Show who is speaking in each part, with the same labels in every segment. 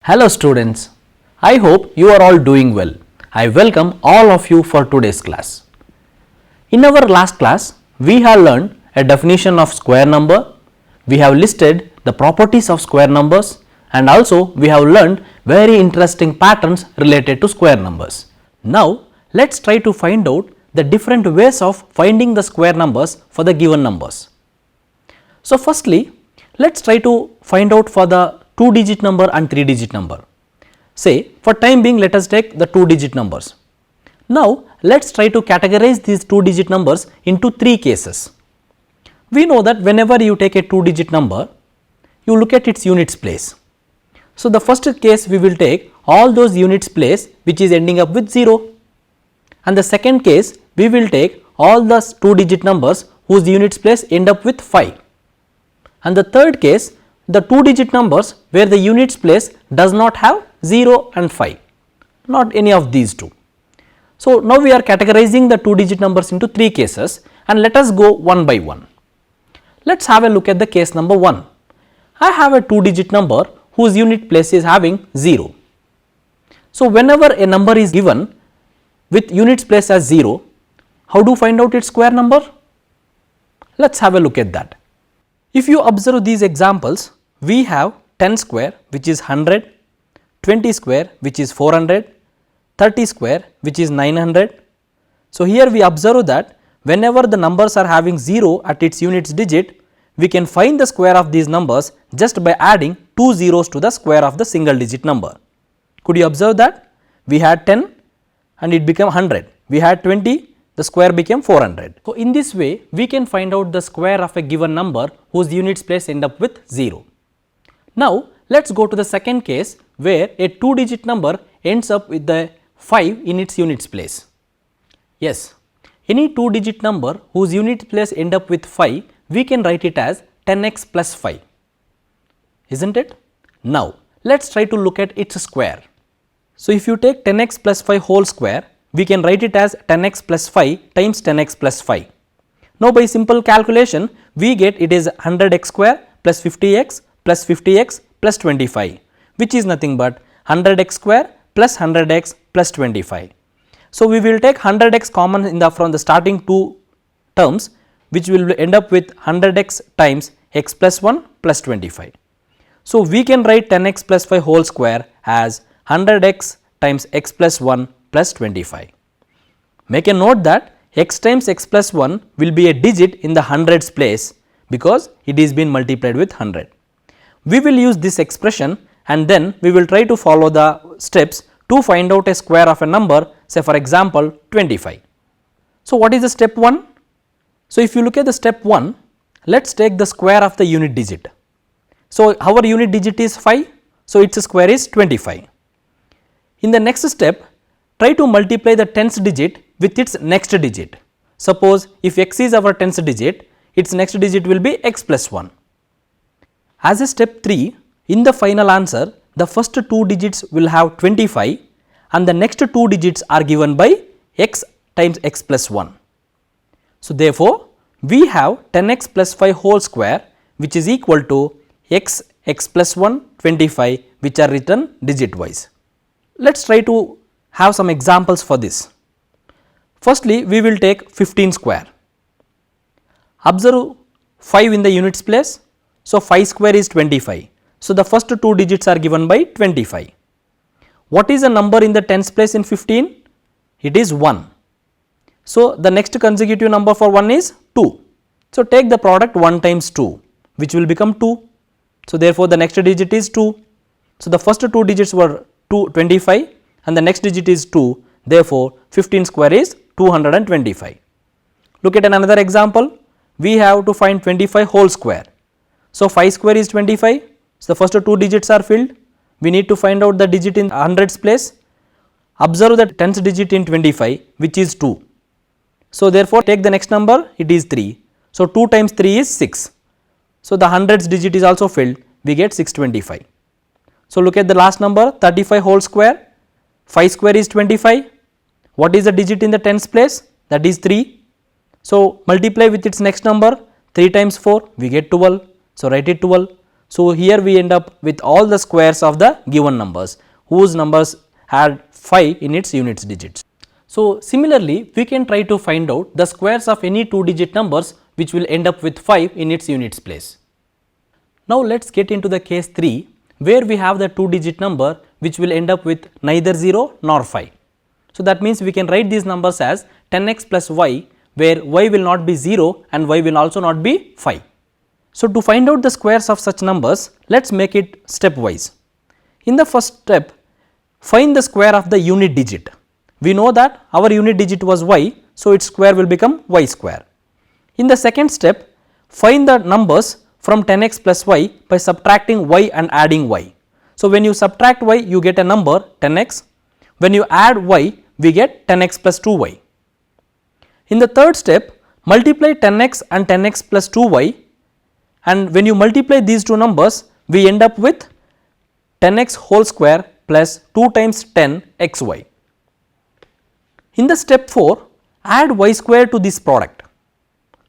Speaker 1: Hello students, I hope you are all doing well. I welcome all of you for today's class. In our last class, we have learned a definition of square number, we have listed the properties of square numbers, and also we have learned very interesting patterns related to square numbers. Now, let's try to find out the different ways of finding the square numbers for the given numbers. So, firstly, let's try to find out for the 2-digit number and 3-digit number. Say, for time being, let us take the 2-digit numbers. Now, let's try to categorize these 2-digit numbers into 3 cases. We know that whenever you take a 2-digit number, you look at its units place. So, the first case we will take all those units place which is ending up with 0, and the second case we will take all the 2-digit numbers whose units place end up with 5, and the third case the 2-digit numbers where the units place does not have 0 and 5, not any of these two. So, now we are categorizing the 2-digit numbers into 3 cases, and let us go one by one. Let us have a look at the case number 1. I have a 2-digit number whose unit place is having 0. So, whenever a number is given with units place as 0, how do you find out its square number? Let us have a look at that. If you observe these examples, we have 10 square which is 100, 20 square which is 400, 30 square which is 900. So, here we observe that whenever the numbers are having 0 at its units digit, we can find the square of these numbers just by adding 2 zeros to the square of the single digit number. Could you observe that? We had 10 and it became 100, we had 20, the square became 400. So, in this way we can find out the square of a given number whose units place end up with 0. Now, let us go to the second case where a 2-digit number ends up with the 5 in its units place. Yes, any 2-digit number whose unit place end up with 5, we can write it as 10x plus 5, isn't it? Now, let us try to look at its square. So, if you take 10x plus 5 whole square, we can write it as 10x plus 5 times 10x plus 5. Now, by simple calculation, we get it is 100x square plus 50x plus 50x plus 25, which is nothing but 100x square plus 100x plus 25. So, we will take 100x common in the from the starting two terms, which will end up with 100x times x plus 1 plus 25. So, we can write 10x plus 5 whole square as 100x times x plus 1 plus 25. Make a note that x times x plus 1 will be a digit in the hundreds place because it is been multiplied with 100. We will use this expression and then we will try to follow the steps to find out a square of a number, say for example 25. So, what is the step 1? So, if you look at the step 1, let us take the square of the unit digit. So, our unit digit is 5, so its square is 25. In the next step, try to multiply the tens digit with its next digit. Suppose if x is our tens digit, its next digit will be x plus 1. As a step 3, in the final answer, the first 2 digits will have 25 and the next 2 digits are given by x times x plus 1. So, therefore, we have 10x plus 5 whole square which is equal to x plus 1, 25 which are written digit wise. Let us try to have some examples for this. Firstly, we will take 15 square. Observe 5 in the units place. So, 5 square is 25. So, the first 2 digits are given by 25. What is the number in the tens place in 15? It is 1. So, the next consecutive number for 1 is 2. So, take the product 1 times 2 which will become 2. So, therefore, the next digit is 2. So, the first 2 digits were 25 and the next digit is 2. Therefore, 15 square is 225. Look at another example. We have to find 25 whole square. So, 5 square is 25. So, the first 2 digits are filled. We need to find out the digit in hundreds place. Observe the tens digit in 25 which is 2. So, therefore, take the next number, it is 3. So, 2 times 3 is 6. So, the hundreds digit is also filled, we get 625. So, look at the last number 35 whole square, 5 square is 25. What is the digit in the tens place? That is 3. So, multiply with its next number 3 times 4 we get 12. So, write it 12. So here we end up with all the squares of the given numbers whose numbers had 5 in its units digits. So similarly, we can try to find out the squares of any 2-digit numbers which will end up with 5 in its units place. Now let's get into the case 3 where we have the 2-digit number which will end up with neither 0 nor 5. So that means we can write these numbers as 10x plus y, where y will not be 0 and y will also not be 5. So to find out the squares of such numbers, let's make it stepwise. In the first step, find the square of the unit digit. We know that our unit digit was y, so its square will become y square. In the second step, find the numbers from 10x plus y by subtracting y and adding y. So when you subtract y, you get a number 10x. When you add y, we get 10x plus 2y. In the third step, multiply 10x and 10x plus 2y, and when you multiply these two numbers, we end up with 10x whole square plus 2 times 10 xy. In the step 4, add y square to this product.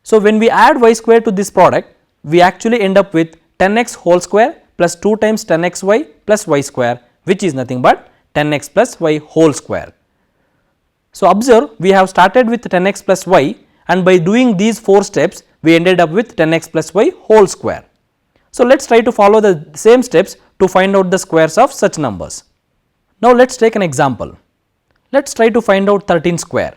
Speaker 1: So when we add y square to this product, we actually end up with 10x whole square plus 2 times 10xy plus y square, which is nothing but 10x plus y whole square. So observe, we have started with 10x plus y, and by doing these 4 steps, we ended up with 10x plus y whole square. So let's try to follow the same steps to find out the squares of such numbers. Now let's take an example. Let's try to find out 13 square.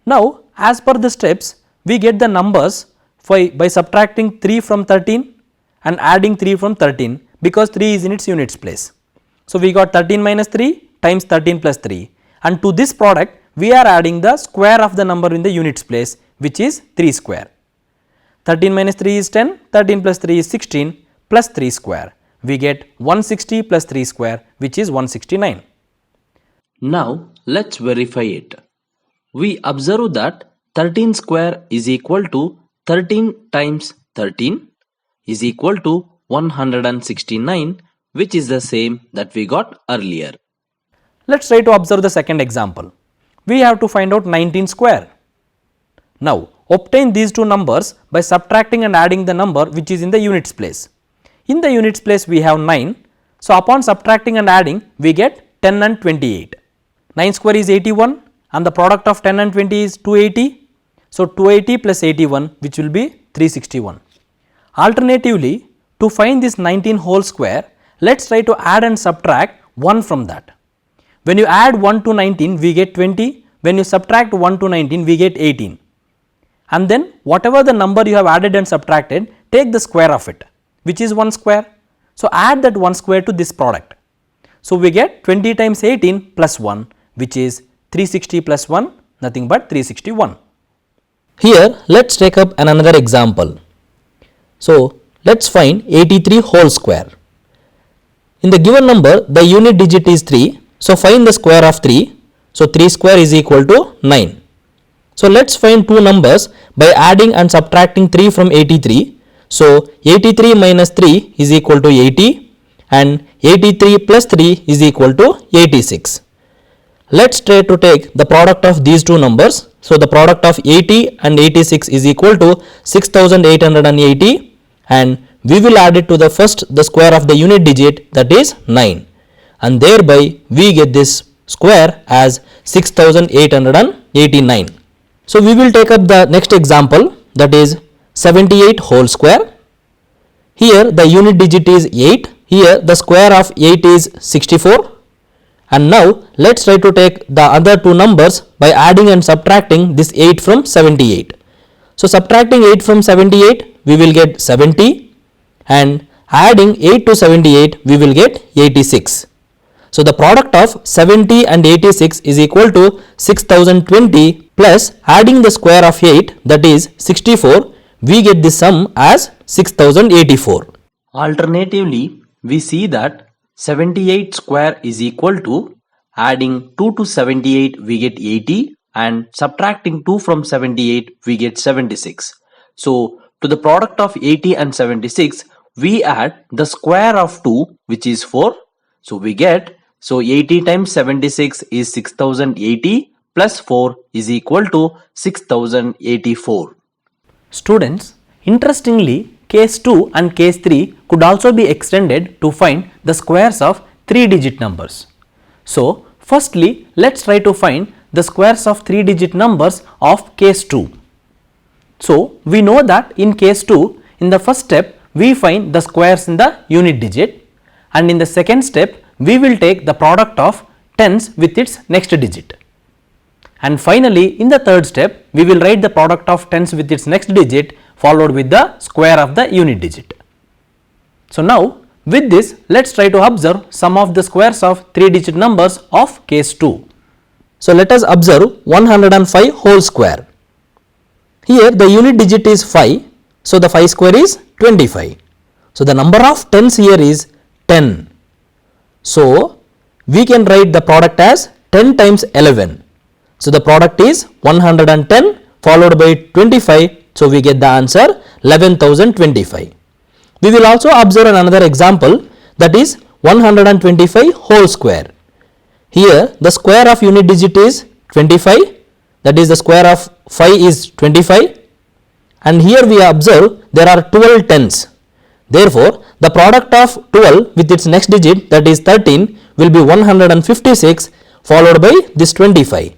Speaker 1: Now as per the steps, we get the numbers by subtracting 3 from 13 and adding 3 from 13, because 3 is in its units place. So we got 13 minus 3 times 13 plus 3, and to this product we are adding the square of the number in the units place, which is 3 square. 13 minus 3 is 10, 13 plus 3 is 16 plus 3 square. We get 160 plus 3 square, which is 169.
Speaker 2: Now let's verify it. We observe that 13 square is equal to 13 times 13 is equal to 169, which is the same that we got earlier.
Speaker 1: Let's try to observe the second example. We have to find out 19 square. Now obtain these two numbers by subtracting and adding the number which is in the units place. In the units place we have 9, so upon subtracting and adding we get 10 and 28. 9 square is 81 and the product of 10 and 20 is 280. So 280 plus 81, which will be 361. Alternatively, to find this 19 whole square, let's try to add and subtract 1 from that. When you add 1 to 19, we get 20. When you subtract 1 to 19, we get 18. And then whatever the number you have added and subtracted, take the square of it, which is 1 square. So add that 1 square to this product. So we get 20 times 18 plus 1, which is 360 plus 1, nothing but 361.
Speaker 2: Here let's take up another example. So let's find 83 whole square. In the given number, the unit digit is 3. So find the square of 3. So 3 square is equal to 9. So let's find two numbers by adding and subtracting 3 from 83. So 83 minus 3 is equal to 80 and 83 plus 3 is equal to 86. Let's try to take the product of these two numbers. So the product of 80 and 86 is equal to 6880, and we will add it to the square of the unit digit, that is 9, and thereby we get this square as 6889. So we will take up the next example, that is 78 whole square. Here the unit digit is 8. Here the square of 8 is 64. And now let's try to take the other two numbers by adding and subtracting this 8 from 78. So subtracting 8 from 78, we will get 70, and adding 8 to 78, we will get 86. So the product of 70 and 86 is equal to 6020, plus adding the square of 8, that is 64, we get the sum as 6084.
Speaker 1: Alternatively, we see that 78 square is equal to adding 2 to 78 we get 80, and subtracting 2 from 78 we get 76. So to the product of 80 and 76 we add the square of 2, which is 4. So we get, so 80 times 76 is 6080 plus 4 is equal to 6084. Students, interestingly, case 2 and case 3 could also be extended to find the squares of 3-digit numbers. So, firstly, let's try to find the squares of 3-digit numbers of case 2. So, we know that in case 2, in the first step, we find the squares in the unit digit, and in the second step, we will take the product of tens with its next digit. And finally, in the third step, we will write the product of tens with its next digit followed with the square of the unit digit. So, now with this, let us try to observe some of the squares of 3-digit numbers of case 2.
Speaker 2: So, let us observe 105 whole square. Here the unit digit is 5, so the 5 square is 25. So, the number of tens here is 10. So, we can write the product as 10 times 11. So, the product is 110 followed by 25. So, we get the answer 11,025. We will also observe another example, that is 125 whole square. Here the square of unit digit is 25, that is the square of 5 is 25, and here we observe there are 12 tens. Therefore, the product of 12 with its next digit, that is 13, will be 156 followed by this 25.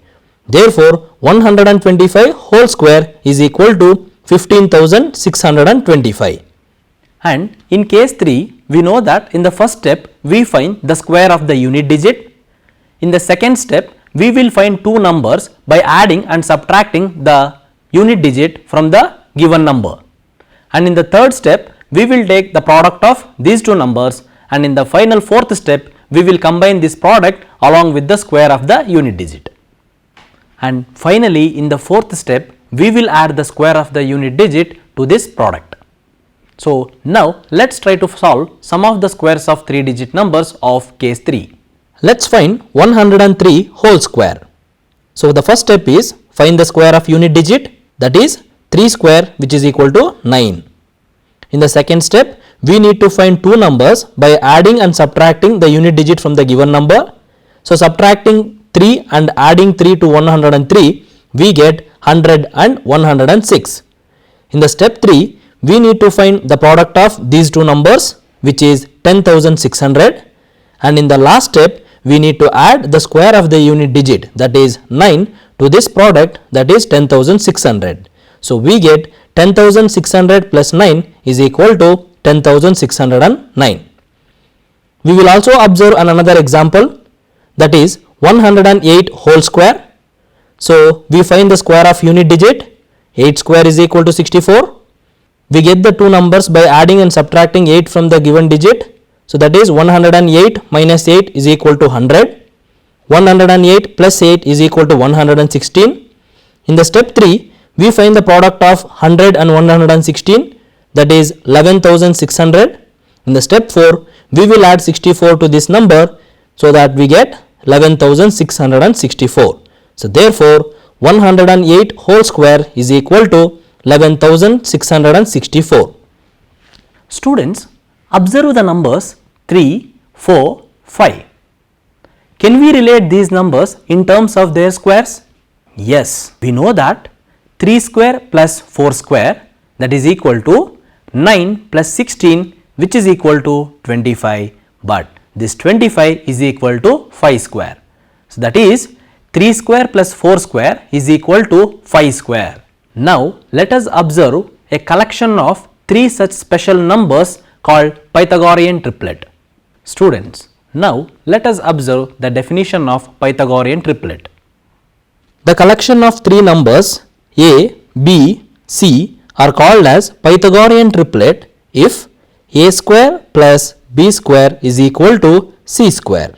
Speaker 2: Therefore, 125 whole square is equal to 15,625.
Speaker 1: And in case 3, we know that in the first step, we find the square of the unit digit. In the second step, we will find two numbers by adding and subtracting the unit digit from the given number. And in the third step, we will take the product of these two numbers, and in the final fourth step, we will combine this product along with the square of the unit digit. And finally, in the fourth step, we will add the square of the unit digit to this product. So, now let us try to solve some of the squares of 3-digit numbers of case 3.
Speaker 2: Let us find 103 whole square. So, the first step is find the square of unit digit, that is 3 square, which is equal to 9. In the second step, we need to find two numbers by adding and subtracting the unit digit from the given number. So, subtracting 3 and adding 3 to 103, we get 100 and 106. In the step 3, we need to find the product of these two numbers, which is 10,600, and in the last step, we need to add the square of the unit digit, that is 9, to this product, that is 10,600. So, we get 10,600 plus 9 is equal to 10,609. We will also observe another example, that is 108 whole square. So, we find the square of unit digit, 8 square is equal to 64. We get the two numbers by adding and subtracting 8 from the given digit. So, that is 108 minus 8 is equal to 100. 108 plus 8 is equal to 116. In the step 3, we find the product of 100 and 116, that is 11,600. In the step 4, we will add 64 to this number, so that we get 11,664. So, therefore, 108 whole square is equal to 11,664.
Speaker 1: Students, observe the numbers 3, 4, 5. Can we relate these numbers in terms of their squares? Yes, we know that 3 square plus 4 square, that is equal to 9 plus 16, which is equal to 25, but this 25 is equal to 5 square. So, that is 3 square plus 4 square is equal to 5 square. Now, let us observe a collection of 3 such special numbers called Pythagorean triplet. Students, now let us observe the definition of Pythagorean triplet.
Speaker 2: The collection of 3 numbers a, b, c are called as Pythagorean triplet if a square plus b square is equal to c square.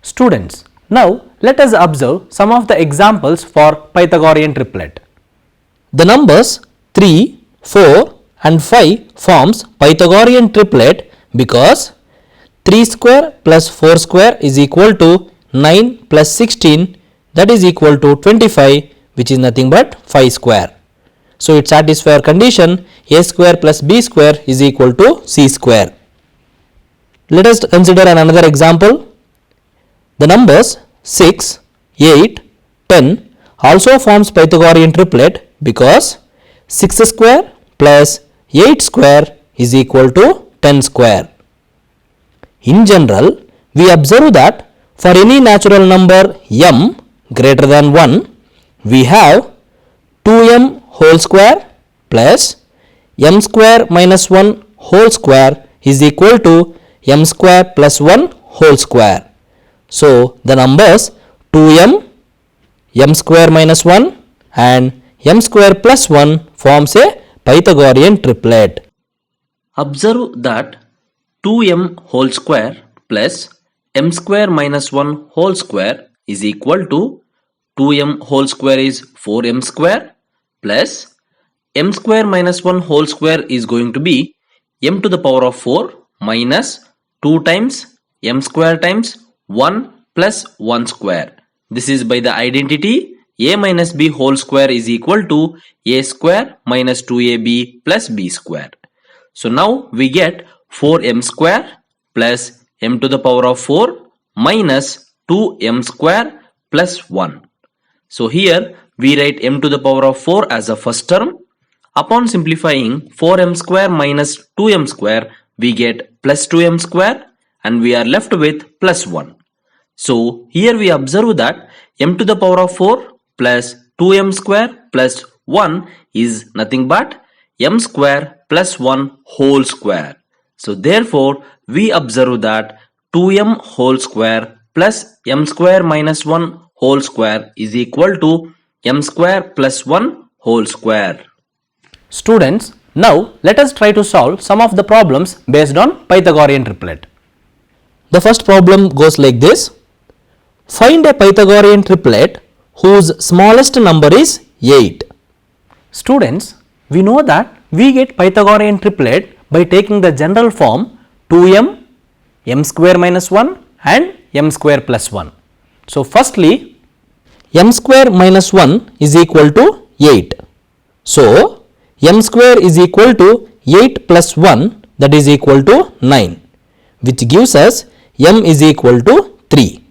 Speaker 1: Students, now let us observe some of the examples for Pythagorean triplet.
Speaker 2: The numbers 3, 4 and 5 forms Pythagorean triplet because 3 square plus 4 square is equal to 9 plus 16, that is equal to 25, which is nothing but 5 square. So, it satisfies our condition a square plus b square is equal to c square. Let us consider another example. The numbers 6, 8, 10 also forms Pythagorean triplet because 6 square plus 8 square is equal to 10 square. In general, we observe that for any natural number m greater than 1, we have 2m whole square plus m square minus 1 whole square is equal to m square plus 1 whole square. So, the numbers 2m, m square minus 1 and m square plus 1 forms a Pythagorean triplet.
Speaker 1: Observe that 2m whole square plus m square minus 1 whole square is equal to 2m whole square is 4m square plus m square minus 1 whole square is going to be m to the power of 4 minus 2 times m square times 1 plus 1 square. This is by the identity a minus b whole square is equal to a square minus 2ab plus b square. So now we get 4m square plus m to the power of 4 minus 2m square plus 1. So here we write m to the power of 4 as a first term. Upon simplifying 4m square minus 2m square, we get plus 2m square and we are left with plus 1. So here we observe that m to the power of 4 plus 2m square plus 1 is nothing but m square plus 1 whole square. So therefore we observe that 2m whole square plus m square minus 1 whole square is equal to m square plus 1 whole square.
Speaker 2: Students, now let us try to solve some of the problems based on Pythagorean triplet. The first problem goes like this. Find a Pythagorean triplet whose smallest number is 8. Students, we know that we get Pythagorean triplet by taking the general form 2m, m square minus 1 and m square plus 1. So firstly, m square minus 1 is equal to 8. So m square is equal to 8 plus 1, that is equal to 9, which gives us m is equal to 3.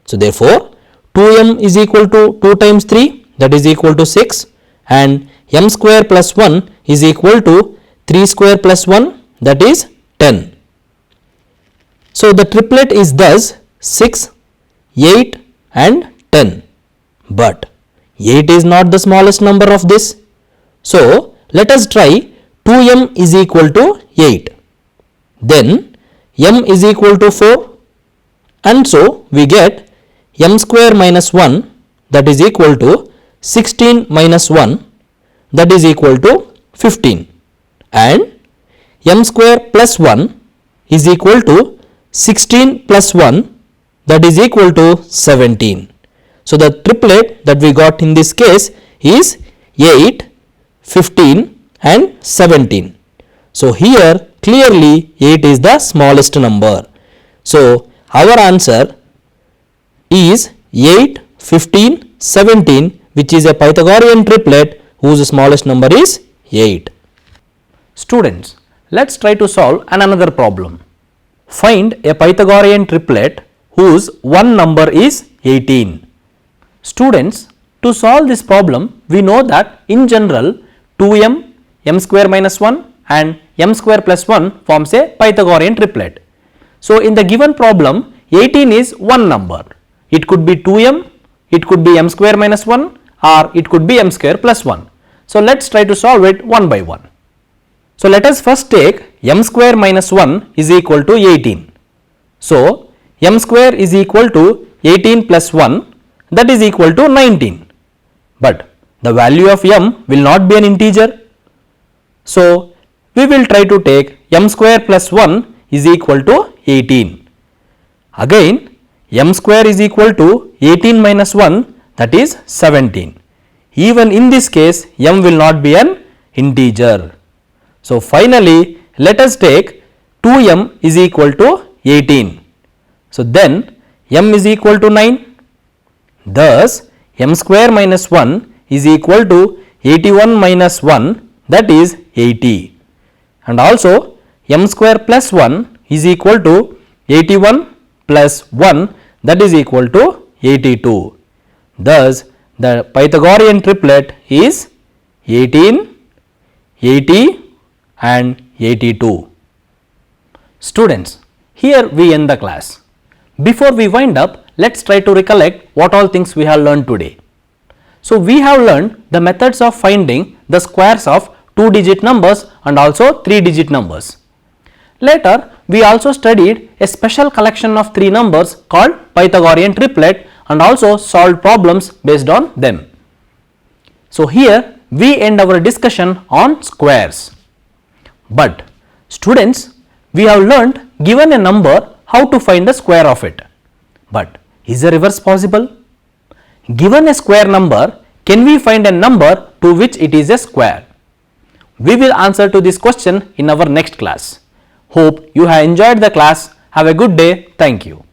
Speaker 2: So therefore 2m is equal to 2 times 3, that is equal to 6, and m square plus 1 is equal to 3 square plus 1, that is 10. So the triplet is thus 6, 8 and 10, but 8 is not the smallest number of this. So let us try 2m is equal to 8, then m is equal to 4, and so we get m square minus 1, that is equal to 16 minus 1, that is equal to 15, and m square plus 1 is equal to 16 plus 1, that is equal to 17. So the triplet that we got in this case is 8, 15 and 17. So here clearly 8 is the smallest number. So our answer is 8, 15, 17, which is a Pythagorean triplet whose smallest number is 8. Students, let's try to solve another problem. Find a Pythagorean triplet whose one number is 18. Students, to solve this problem, we know that in general 2m, m square minus 1 and m square plus 1 forms a Pythagorean triplet. So in the given problem, 18 is one number. It could be 2m, it could be m square minus 1 or it could be m square plus 1. So let's try to solve it one by one. So let us first take m square minus 1 is equal to 18. So m square is equal to 18 plus 1, that is equal to 19. But the value of m will not be an integer. So we will try to take m square plus 1 is equal to 18. Again m square is equal to 18 minus 1, that is 17. Even in this case m will not be an integer. So finally let us take 2m is equal to 18. So then m is equal to 9. Thus m square minus 1 is equal to 81 minus 1, that is 80. And also m square plus 1 is equal to 81 plus 1, that is equal to 82. Thus the Pythagorean triplet is 18, 80
Speaker 1: and 82. Students, here we end the class. Before we wind up, let's try to recollect what all things we have learned today. So we have learned the methods of finding the squares of 2-digit numbers and also 3-digit numbers. Later, we also studied a special collection of 3 numbers called Pythagorean triplet and also solved problems based on them. So here we end our discussion on squares. But students, we have learned given a number how to find the square of it. But is the reverse possible? Given a square number, can we find a number to which it is a square? We will answer to this question in our next class. Hope you have enjoyed the class. Have a good day. Thank you.